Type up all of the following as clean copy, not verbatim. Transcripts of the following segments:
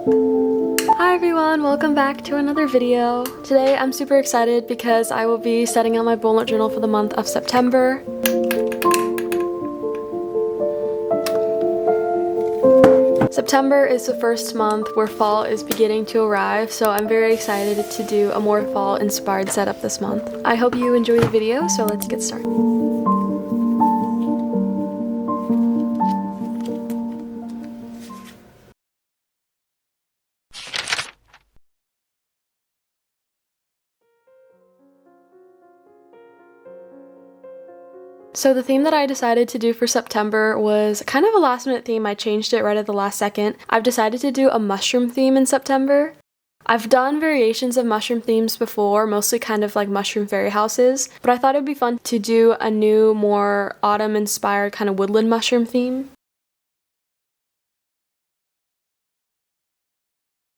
Hi everyone, welcome back to another video. Today I'm super excited because I will be setting out my bullet journal for the month of September. September is the first month where fall is beginning to arrive, so I'm very excited to do a more fall inspired setup this month. I hope you enjoy the video, so let's get started. So the theme that I decided to do for September was kind of a last minute theme. I changed it right at the last second. I've decided to do a mushroom theme in September. I've done variations of mushroom themes before, mostly kind of like mushroom fairy houses, but I thought it would be fun to do a new, more autumn inspired kind of woodland mushroom theme.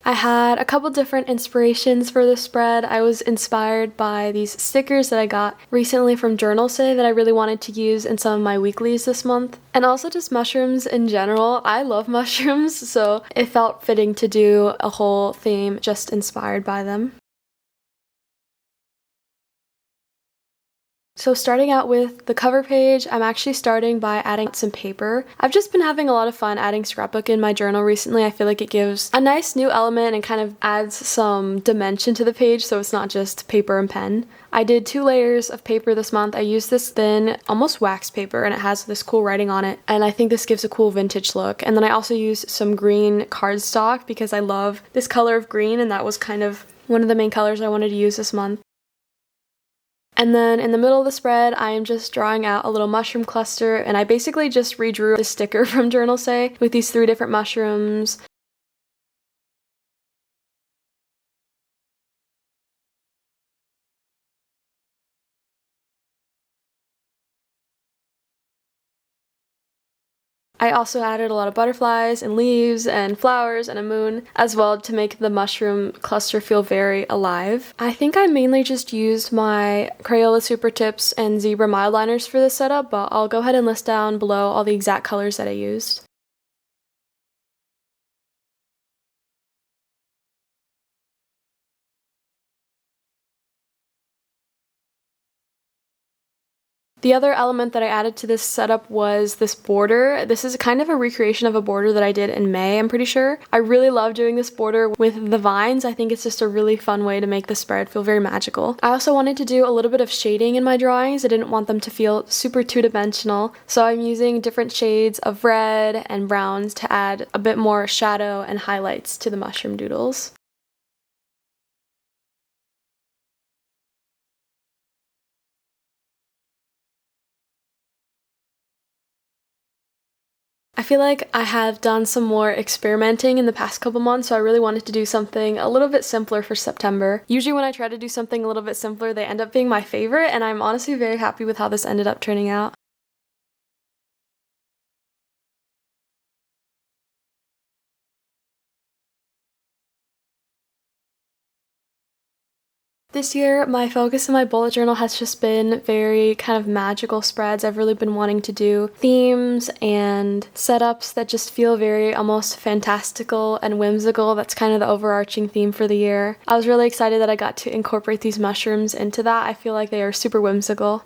I had a couple different inspirations for the spread. I was inspired by these stickers that I got recently from Journalsay that I really wanted to use in some of my weeklies this month. And also just mushrooms in general. I love mushrooms, so it felt fitting to do a whole theme just inspired by them. So starting out with the cover page, I'm actually starting by adding some paper. I've just been having a lot of fun adding scrapbook in my journal recently. I feel like it gives a nice new element and kind of adds some dimension to the page, so it's not just paper and pen. I did 2 layers of paper this month. I used this thin, almost wax paper, and it has this cool writing on it, and I think this gives a cool vintage look. And then I also used some green cardstock because I love this color of green, and that was kind of one of the main colors I wanted to use this month. And then in the middle of the spread, I am just drawing out a little mushroom cluster, and I basically just redrew the sticker from Journalsay with these 3 different mushrooms. I also added a lot of butterflies and leaves and flowers and a moon as well to make the mushroom cluster feel very alive. I think I mainly just used my Crayola Supertips and Zebra mildliners for this setup, but I'll go ahead and list down below all the exact colors that I used. The other element that I added to this setup was this border. This is kind of a recreation of a border that I did in May, I'm pretty sure. I really love doing this border with the vines. I think it's just a really fun way to make the spread feel very magical. I also wanted to do a little bit of shading in my drawings. I didn't want them to feel super two-dimensional, so I'm using different shades of red and browns to add a bit more shadow and highlights to the mushroom doodles. I feel like I have done some more experimenting in the past couple months, so I really wanted to do something a little bit simpler for September. Usually when I try to do something a little bit simpler, they end up being my favorite, and I'm honestly very happy with how this ended up turning out. This year, my focus in my bullet journal has just been very kind of magical spreads. I've really been wanting to do themes and setups that just feel very almost fantastical and whimsical. That's kind of the overarching theme for the year. I was really excited that I got to incorporate these mushrooms into that. I feel like they are super whimsical.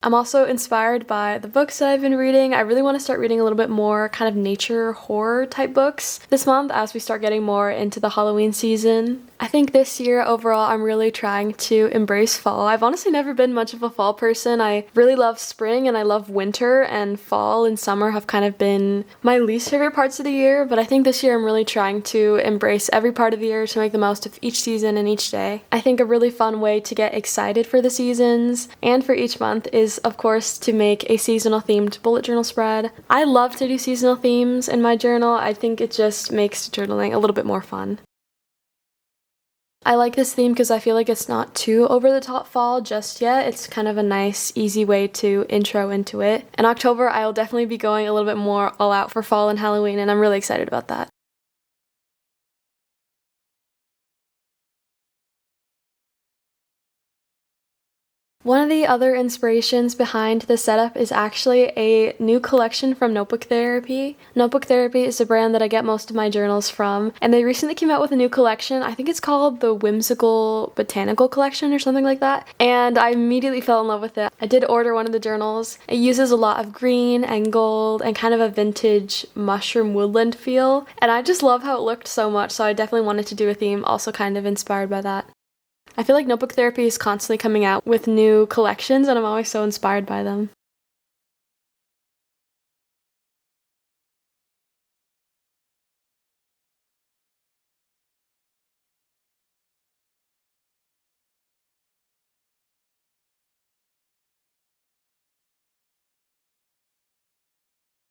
I'm also inspired by the books that I've been reading. I really want to start reading a little bit more kind of nature horror type books this month as we start getting more into the Halloween season. I think this year overall I'm really trying to embrace fall. I've honestly never been much of a fall person. I really love spring and I love winter, and fall and summer have kind of been my least favorite parts of the year, but I think this year I'm really trying to embrace every part of the year to make the most of each season and each day. I think a really fun way to get excited for the seasons and for each month is, of course, to make a seasonal themed bullet journal spread. I love to do seasonal themes in my journal. I think it just makes journaling a little bit more fun. I like this theme because I feel like it's not too over the top fall just yet. It's kind of a nice, easy way to intro into it. In October, I will definitely be going a little bit more all out for fall and Halloween, and I'm really excited about that. One of the other inspirations behind this setup is actually a new collection from Notebook Therapy. Notebook Therapy is a brand that I get most of my journals from, and they recently came out with a new collection. I think it's called the Whimsical Botanical Collection or something like that, and I immediately fell in love with it. I did order one of the journals. It uses a lot of green and gold and kind of a vintage mushroom woodland feel, and I just love how it looked so much, so I definitely wanted to do a theme also kind of inspired by that. I feel like Notebook Therapy is constantly coming out with new collections, and I'm always so inspired by them.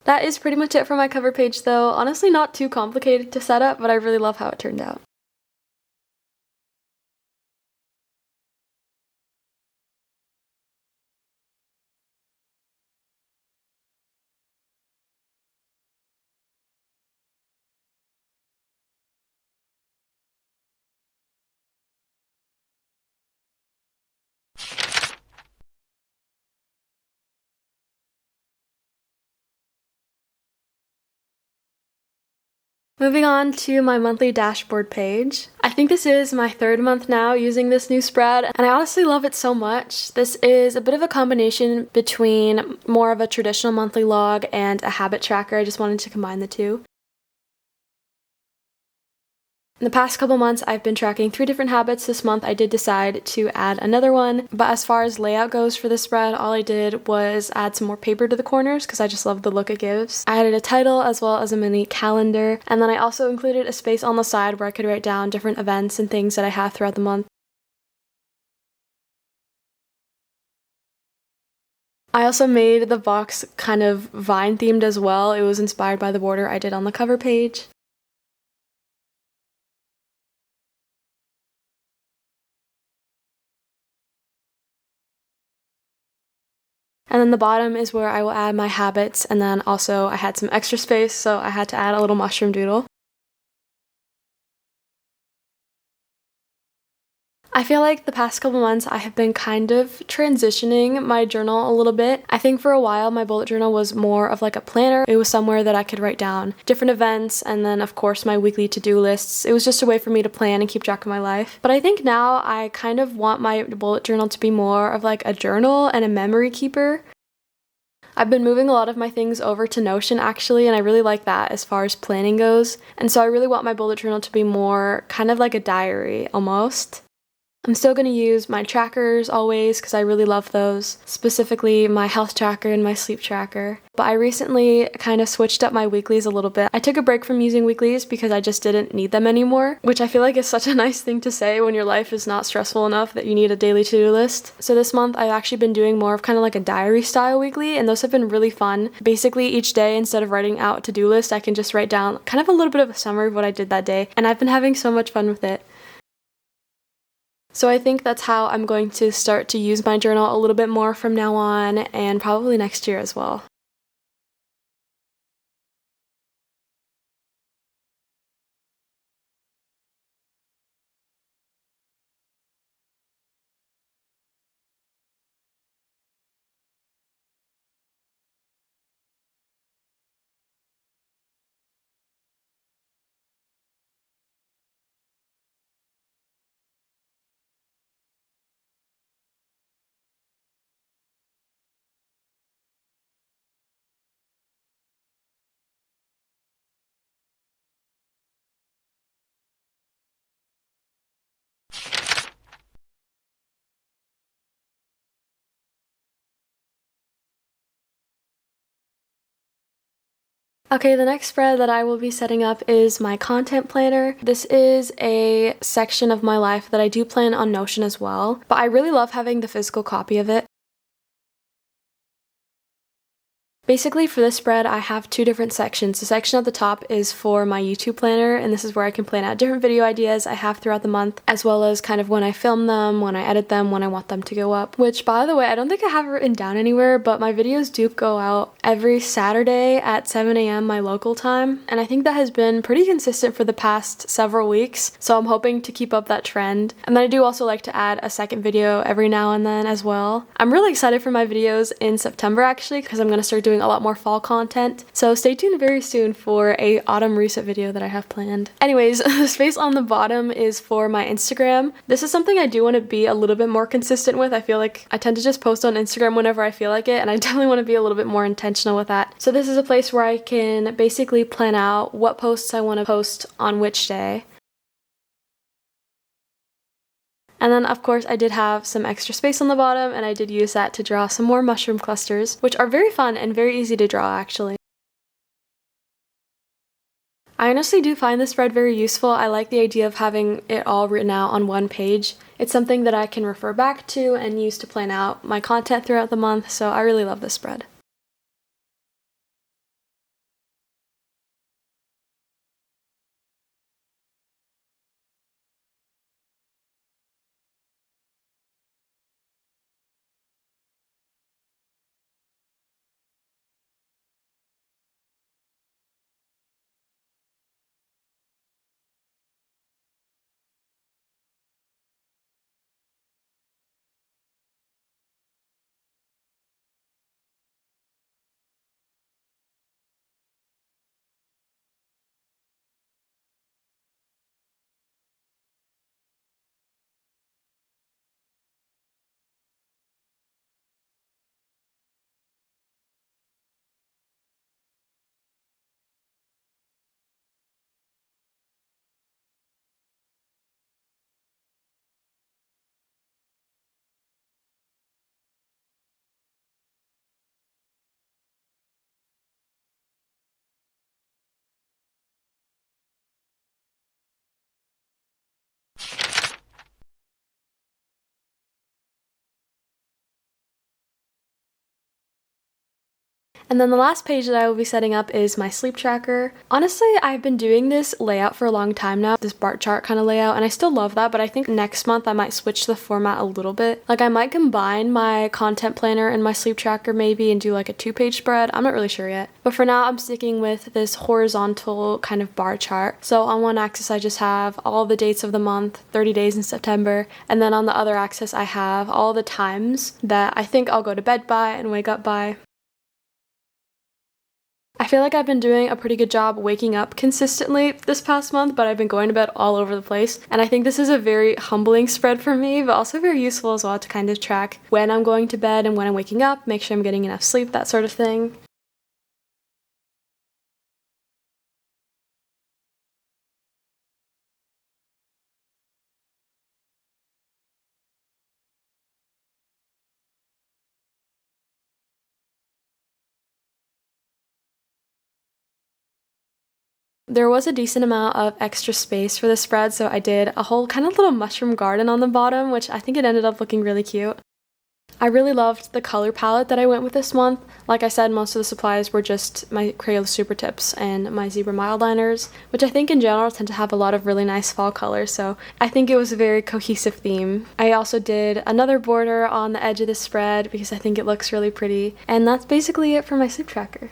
That is pretty much it for my cover page though. Honestly, not too complicated to set up, but I really love how it turned out. Moving on to my monthly dashboard page. I think this is my third month now using this new spread, and I honestly love it so much. This is a bit of a combination between more of a traditional monthly log and a habit tracker. I just wanted to combine the two. In the past couple months, I've been tracking 3 different habits. This month, I did decide to add another one, but as far as layout goes for this spread, all I did was add some more paper to the corners because I just love the look it gives. I added a title as well as a mini calendar, and then I also included a space on the side where I could write down different events and things that I have throughout the month. I also made the box kind of vine themed as well. It was inspired by the border I did on the cover page. And then the bottom is where I will add my habits, and then also I had some extra space, so I had to add a little mushroom doodle. I feel like the past couple months I have been kind of transitioning my journal a little bit. I think for a while my bullet journal was more of like a planner. It was somewhere that I could write down different events and then of course my weekly to-do lists. It was just a way for me to plan and keep track of my life. But I think now I kind of want my bullet journal to be more of like a journal and a memory keeper. I've been moving a lot of my things over to Notion actually, and I really like that as far as planning goes. And so I really want my bullet journal to be more kind of like a diary almost. I'm still going to use my trackers always because I really love those, specifically my health tracker and my sleep tracker. But I recently kind of switched up my weeklies a little bit. I took a break from using weeklies because I just didn't need them anymore, which I feel like is such a nice thing to say when your life is not stressful enough that you need a daily to-do list. So this month I've actually been doing more of kind of like a diary style weekly, and those have been really fun. Basically each day, instead of writing out a to-do list, I can just write down kind of a little bit of a summary of what I did that day, and I've been having so much fun with it. So I think that's how I'm going to start to use my journal a little bit more from now on, and probably next year as well. Okay, the next spread that I will be setting up is my content planner. This is a section of my life that I do plan on Notion as well, but I really love having the physical copy of it. Basically for this spread, I have two different sections. The section at the top is for my YouTube planner, and this is where I can plan out different video ideas I have throughout the month, as well as kind of when I film them, when I edit them, when I want them to go up. Which, by the way, I don't think I have it written down anywhere, but my videos do go out every Saturday at 7 a.m. my local time, and I think that has been pretty consistent for the past several weeks, so I'm hoping to keep up that trend. And then I do also like to add a second video every now and then as well. I'm really excited for my videos in September actually, because I'm going to start doing a lot more fall content, so stay tuned very soon for a autumn reset video that I have planned. Anyways, the space on the bottom is for my Instagram. This is something I do want to be a little bit more consistent with. I feel like I tend to just post on Instagram whenever I feel like it, and I definitely want to be a little bit more intentional with that. So this is a place where I can basically plan out what posts I want to post on which day. And then of course I did have some extra space on the bottom, and I did use that to draw some more mushroom clusters, which are very fun and very easy to draw actually. I honestly do find this spread very useful. I like the idea of having it all written out on one page. It's something that I can refer back to and use to plan out my content throughout the month, so I really love this spread. And then the last page that I will be setting up is my sleep tracker. Honestly, I've been doing this layout for a long time now, this bar chart kind of layout, and I still love that, but I think next month I might switch the format a little bit. Like I might combine my content planner and my sleep tracker maybe and do like a 2-page spread. I'm not really sure yet. But for now, I'm sticking with this horizontal kind of bar chart. So on one axis, I just have all the dates of the month, 30 days in September, and then on the other axis, I have all the times that I think I'll go to bed by and wake up by. I feel like I've been doing a pretty good job waking up consistently this past month, but I've been going to bed all over the place. And I think this is a very humbling spread for me, but also very useful as well to kind of track when I'm going to bed and when I'm waking up, make sure I'm getting enough sleep, that sort of thing. There was a decent amount of extra space for the spread, so I did a whole kind of little mushroom garden on the bottom, which I think it ended up looking really cute. I really loved the color palette that I went with this month. Like I said, most of the supplies were just my Crayola Supertips and my Zebra mildliners, which I think in general tend to have a lot of really nice fall colors, so I think it was a very cohesive theme. I also did another border on the edge of the spread because I think it looks really pretty, and that's basically it for my sleep tracker.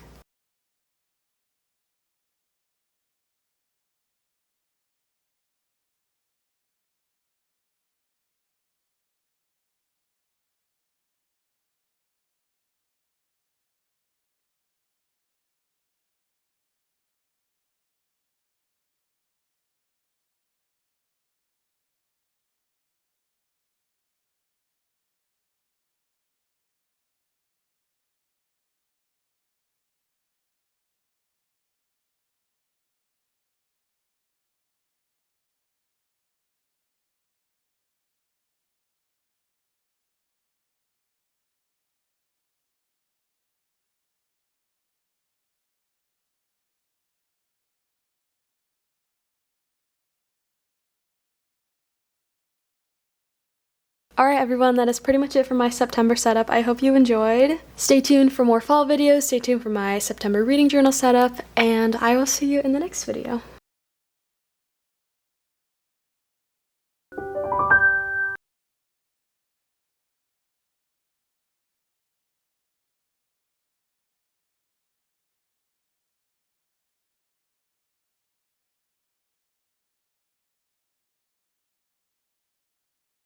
Alright everyone, that is pretty much it for my September setup. I hope you enjoyed. Stay tuned for more fall videos, stay tuned for my September reading journal setup, and I will see you in the next video.